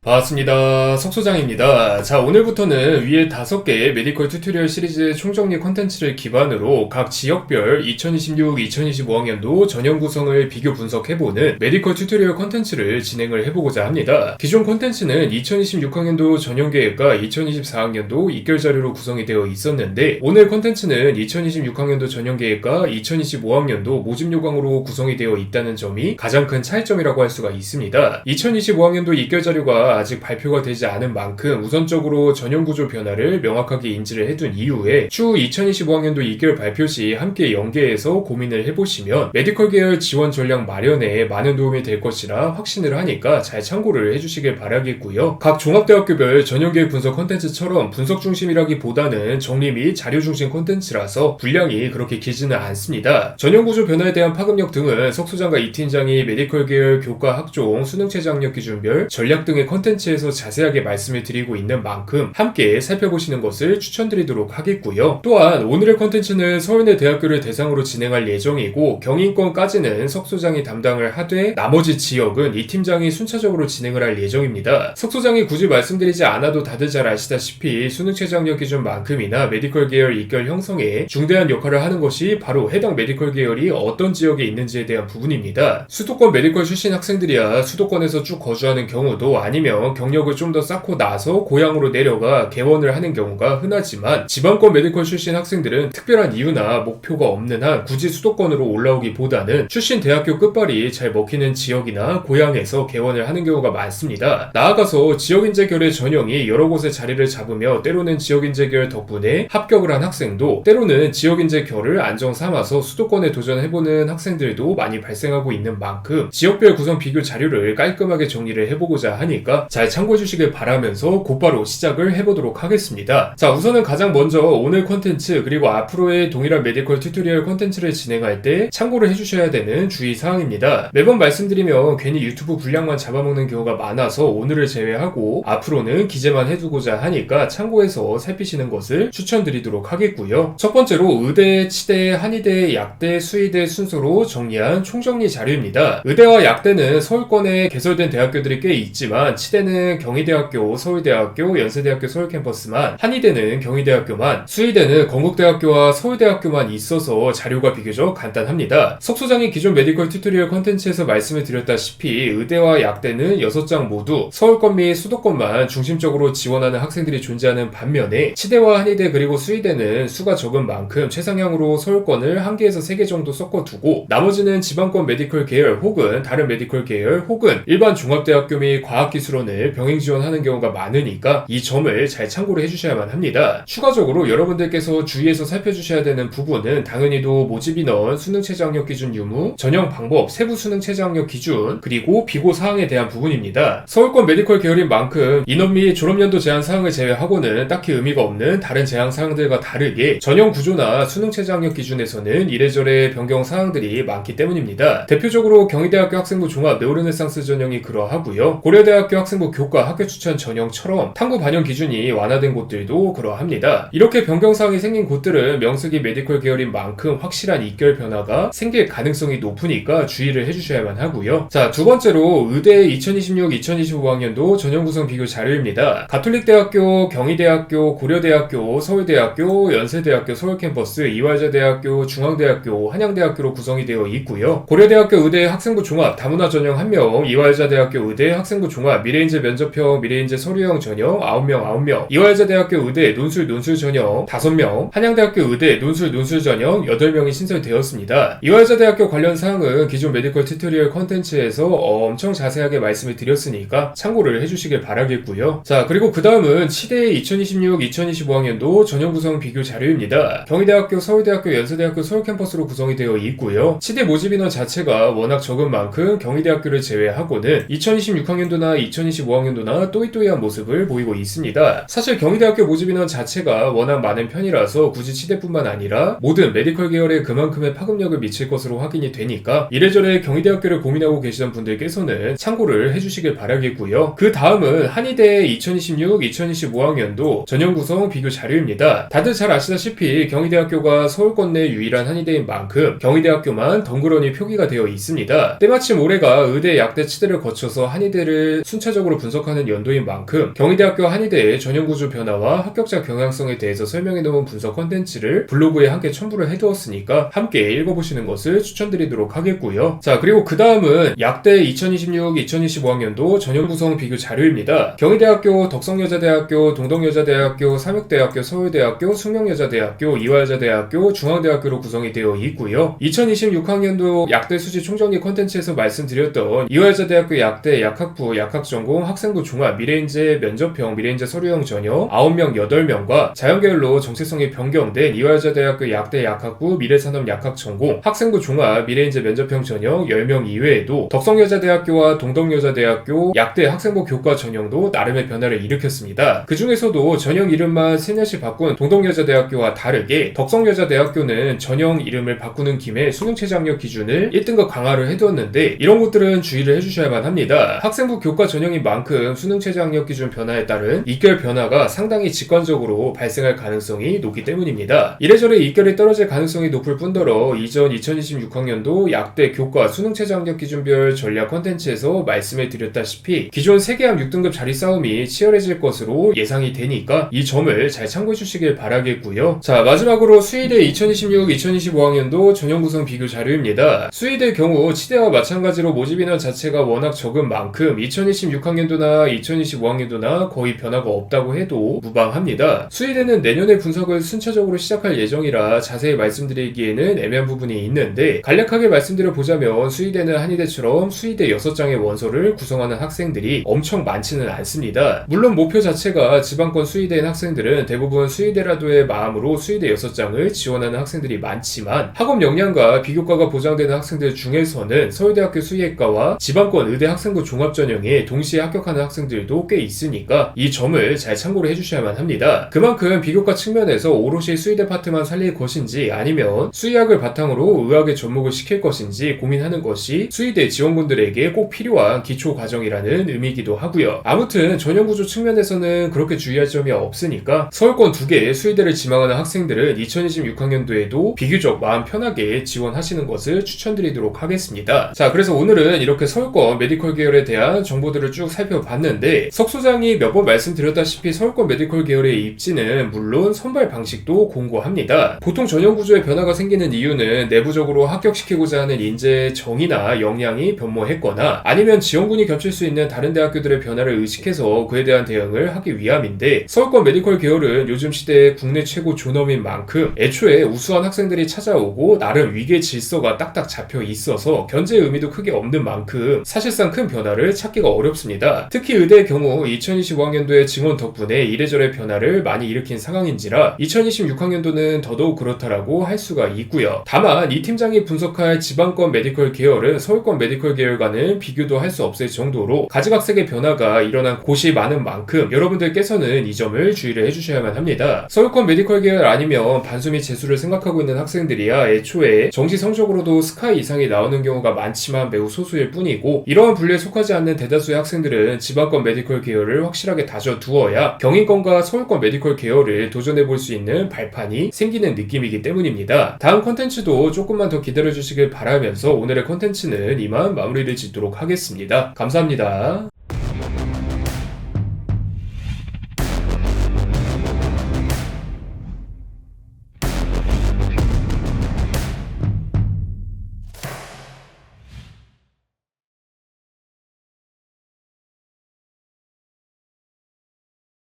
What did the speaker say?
반갑습니다. 석소장입니다. 자, 오늘부터는 위에 5개의 메디컬 튜토리얼 시리즈 총정리 콘텐츠를 기반으로 각 지역별 2026-2025학년도 전형 구성을 비교 분석해보는 메디컬 튜토리얼 콘텐츠를 진행을 해보고자 합니다. 기존 콘텐츠는 2026학년도 전형계획과 2024학년도 입결 자료로 구성이 되어 있었는데, 오늘 콘텐츠는 2026학년도 전형계획과 2025학년도 모집 요강으로 구성이 되어 있다는 점이 가장 큰 차이점이라고 할 수가 있습니다. 2025학년도 입결 자료가 아직 발표가 되지 않은 만큼 우선적으로 전형구조 변화를 명확하게 인지를 해둔 이후에 추후 2025학년도 입결 발표 시 함께 연계해서 고민을 해보시면 메디컬 계열 지원 전략 마련에 많은 도움이 될 것이라 확신을 하니까 잘 참고를 해주시길 바라겠고요. 각 종합대학교별 전형계획 분석 콘텐츠처럼 분석 중심이라기보다는 정리 및 자료 중심 콘텐츠라서 분량이 그렇게 길지는 않습니다. 전형구조 변화에 대한 파급력 등은 석소장과 이 팀장이 메디컬 계열 교과 학종 수능체 장력 기준별 전략 등의 콘텐츠에서 자세하게 말씀을 드리고 있는 만큼 함께 살펴보시는 것을 추천드리도록 하겠고요. 또한 오늘의 콘텐츠는 서울대 대학교를 대상으로 진행할 예정이고 경인권까지는 석소장이 담당을 하되 나머지 지역은 이 팀장이 순차적으로 진행을 할 예정입니다. 석소장이 굳이 말씀드리지 않아도 다들 잘 아시다시피 수능체 장력 기준만큼이나 메디컬 계열 입결 형성에 중대한 역할을 하는 것이 바로 해당 메디컬 계열이 어떤 지역에 있는지에 대한 부분입니다. 수도권 메디컬 출신 학생들이야 수도권에서 쭉 거주하는 경우도 아니면 경력을 좀 더 쌓고 나서 고향으로 내려가 개원을 하는 경우가 흔하지만 지방권 메디컬 출신 학생들은 특별한 이유나 목표가 없는 한 굳이 수도권으로 올라오기보다는 출신 대학교 끝발이 잘 먹히는 지역이나 고향에서 개원을 하는 경우가 많습니다. 나아가서 지역인재 결의 전형이 여러 곳에 자리를 잡으며 때로는 지역인재 결 덕분에 합격을 한 학생도 때로는 지역인재 결을 안정 삼아서 수도권에 도전해보는 학생들도 많이 발생하고 있는 만큼 지역별 구성 비교 자료를 깔끔하게 정리를 해보고자 하니까 잘 참고해 주시길 바라면서 곧바로 시작을 해보도록 하겠습니다. 자, 우선은 가장 먼저 오늘 콘텐츠 그리고 앞으로의 동일한 메디컬 튜토리얼 콘텐츠를 진행할 때 참고를 해주셔야 되는 주의사항입니다. 매번 말씀드리면 괜히 유튜브 분량만 잡아먹는 경우가 많아서 오늘을 제외하고 앞으로는 기재만 해두고자 하니까 참고해서 살피시는 것을 추천드리도록 하겠고요. 첫 번째로 의대, 치대, 한의대, 약대, 수의대 순서로 정리한 총정리 자료입니다. 의대와 약대는 서울권에 개설된 대학교들이 꽤 있지만 치대는 경희대학교, 서울대학교, 연세대학교 서울캠퍼스만, 한의대는 경희대학교만, 수의대는 건국대학교와 서울대학교만 있어서 자료가 비교적 간단합니다. 석소장이 기존 메디컬 튜토리얼 콘텐츠에서 말씀을 드렸다시피 의대와 약대는 6장 모두 서울권 및 수도권만 중심적으로 지원하는 학생들이 존재하는 반면에 치대와 한의대 그리고 수의대는 수가 적은 만큼 최상향으로 서울권을 1개에서 3개 정도 섞어두고 나머지는 지방권 메디컬 계열 혹은 다른 메디컬 계열 혹은 일반 종합대학교 및 과학기술원을 병행 지원하는 경우가 많으니까 이 점을 잘 참고를 해주셔야만 합니다. 추가적으로 여러분들께서 주의해서 살펴주셔야 되는 부분은 당연히도 모집인원, 수능체 장력 기준 유무, 전형 방법, 세부 수능체 장력 기준, 그리고 비고 사항에 대한 부분입니다. 서울권 메디컬 계열인 만큼 인원 및 졸업연도 제한 사항을 제외하고는 딱히 의미가 없는 다른 제한 사항들과 다르게 전형 구조나 수능체 장력 기준에서는 이래저래 변경 사항들이 많기 때문입니다. 대표적으로 경희대학교 학생부 종합 네오르네상스 전형이 그러하고요. 고려대학교 학생부 교과 학교 추천 전형처럼 탐구 반영 기준이 완화된 곳들도 그러합니다. 이렇게 변경사항이 생긴 곳들은 명색이 메디컬 계열인 만큼 확실한 입결 변화가 생길 가능성이 높으니까 주의를 해주셔야만 하고요. 자, 두 번째로 의대 2026-2025학년도 전형 구성 비교 자료입니다. 가톨릭대학교, 경희대학교, 고려대학교, 서울대학교, 연세대학교 서울캠퍼스, 이화여자대학교, 중앙대학교, 한양대학교로 구성이 되어 있고요. 고려대학교 의대 학생부 종합 다문화 전형 1명, 이화여자대학교 의대 학생부 종합 미래인재 면접형, 미래인재 서류형 전형 9명, 이화여자대학교 의대 논술 전형 5명, 한양대학교 의대 논술 전형 8명이 신설되었습니다. 이화여자대학교 관련 사항은 기존 메디컬 튜토리얼 컨텐츠에서 엄청 자세하게 말씀을 드렸으니까 참고를 해주시길 바라겠고요. 자, 그리고 그 다음은 치대 2026-2025학년도 전형 구성 비교 자료입니다. 경희대학교, 서울대학교, 연세대학교 서울캠퍼스로 구성이 되어 있고요. 치대 모집 인원 자체가 워낙 적은 만큼 경희대학교를 제외하고는 2026학년도나 2025학년도나 또이또이한 모습을 보이고 있습니다. 사실 경희대학교 모집 인원 자체가 워낙 많은 편이라서 굳이 치대뿐만 아니라 모든 메디컬 계열에 그만큼의 파급력을 미칠 것으로 확인이 되니까 이래저래 경희대학교를 고민하고 계시던 분들께서는 참고를 해주시길 바라겠고요. 그 다음은 한의대 2026-2025학년도 전형 구성 비교 자료입니다. 다들 잘 아시다시피 경희대학교가 서울권 내 유일한 한의대인 만큼 경희대학교만 덩그러니 표기가 되어 있습니다. 때마침 올해가 의대, 약대, 치대를 거쳐서 한의대를 순차적으로 총체적으로 분석하는 연도인 만큼 경희대학교 한의대의 전형구조 변화와 합격자 경향성에 대해서 설명해놓은 분석 컨텐츠를 블로그에 함께 첨부를 해두었으니까 함께 읽어보시는 것을 추천드리도록 하겠고요. 자, 그리고 그 다음은 약대 2026-2025학년도 전형구성 비교 자료입니다. 경희대학교, 덕성여자대학교, 동덕여자대학교, 삼육대학교, 서울대학교, 숙명여자대학교, 이화여자대학교, 중앙대학교로 구성이 되어 있고요. 2026학년도 약대 수지 총정리 콘텐츠에서 말씀드렸던 이화여자대학교 약대 약학부, 약학전공, 학생부 종합, 미래인재 면접형, 미래인재 서류형 전형 9명, 8명과 자연계열로 정체성이 변경된 이화여자대학교 약대 약학부, 미래산업 약학전공, 학생부 종합, 미래인재 면접형 전형 10명 이외에도 덕성여자대학교와 동덕여자대학교 약대 학생부 교과 전형도 나름의 변화를 일으켰습니다. 그 중에서도 전형 이름만 3년씩 바꾼 동덕여자대학교와 다르게 덕성여자대학교는 전형 이름을 바꾸는 김에 수능체 장력 기준을 1등급 강화를 해두었는데 이런 것들은 주의를 해주셔야만 합니다. 학생부 교과 전형인 만큼 수능체 장력 기준 변화에 따른 입결 변화가 상당히 직관적으로 발생할 가능성이 높기 때문입니다. 이래저래 입결이 떨어질 가능성이 높을 뿐더러 이전 2026학년도 약대 교과 수능체 장력 기준별 전략 콘텐츠에서 말씀을 드렸다시피 기존 세계함 6등급 자리 싸움이 치열해질 것으로 예상이 되니까 이 점을 잘 참고해 주시길 바라겠고요. 자, 마지막으로 수의대 2026-2025학년도 전형 구성 비교 자료입니다. 수의대 경우 치대와 마찬가지로 모집 인원 자체가 워낙 적은 만큼 2026학년도나 2025학년도나 거의 변화가 없다고 해도 무방합니다. 수의대는 내년에 분석을 순차적으로 시작할 예정이라 자세히 말씀드리기에는 애매한 부분이 있는데 간략하게 말씀드려보자면 수의대는 한의대처럼 수의대 6장의 원서를 구성하는 학생들이 엄청 많지는 않습니다. 물론 목표 자체가 지방권 수의대인 학생들은 대부분 수의대라도의 마음으로 수의대 6장을 지원하는 학생들이 많지만 학업 역량과 비교과가 보장되는 학생들 중에서는 서울대학교 수의학과와 지방권 의대 학생부 종합전형에 동시에 합격하는 학생들도 꽤 있으니까 이 점을 잘 참고를 해주셔야만 합니다. 그만큼 비교과 측면에서 오롯이 수의대 파트만 살릴 것인지 아니면 수의학을 바탕으로 의학에 접목을 시킬 것인지 고민하는 것이 수의대 지원군들에게 꼭 필요한 기초 과정이라는 의미이기도 하고요. 아무튼 전형구조 측면에서는 그렇게 주의할 점이 없으니까 서울권 2개의 수의대를 지망하는 학생들은 2026학년도에도 비교적 마음 편하게 지원하시는 것을 추천드리도록 하겠습니다. 자, 그래서 오늘은 이렇게 서울권 메디컬 계열에 대한 정보들을 쭉 살펴봤는데 석 소장이 몇 번 말씀드렸다시피 서울권 메디컬 계열의 입지는 물론 선발 방식도 공고합니다. 보통 전형구조의 변화가 생기는 이유는 내부적으로 합격시키고자 하는 인재 정의나 역량이 변모했거나 아니면 지원군이 겹칠 수 있는 다른 대학교들의 변화를 의식해서 그에 대한 대응을 하기 위함인데 서울권 메디컬 계열은 요즘 시대의 국내 최고 존엄인 만큼 애초에 우수한 학생들이 찾아오고 나름 위계 질서가 딱딱 잡혀 있어서 견제 의미도 크게 없는 만큼 사실상 큰 변화를 찾기가 어렵습니다. 특히 의대의 경우 2025학년도의 증원 덕분에 이래저래 변화를 많이 일으킨 상황인지라 2026학년도는 더더욱 그렇다라고 할 수가 있고요. 다만 이 팀장이 분석할 지방권 메디컬 계열은 서울권 메디컬 계열과는 비교도 할 수 없을 정도로 가지각색의 변화가 일어난 곳이 많은 만큼 여러분들께서는 이 점을 주의를 해주셔야만 합니다. 서울권 메디컬 계열 아니면 반수 및 재수를 생각하고 있는 학생들이야 애초에 정시 성적으로도 스카이 이상이 나오는 경우가 많지만 매우 소수일 뿐이고 이러한 분류에 속하지 않는 대다수의 학생들은 지방권 메디컬 계열을 확실하게 다져두어야 경인권과 서울권 메디컬 계열을 도전해볼 수 있는 발판이 생기는 느낌이기 때문입니다. 다음 컨텐츠도 조금만 더 기다려주시길 바라면서 오늘의 컨텐츠는 이만 마무리를 짓도록 하겠습니다. 감사합니다.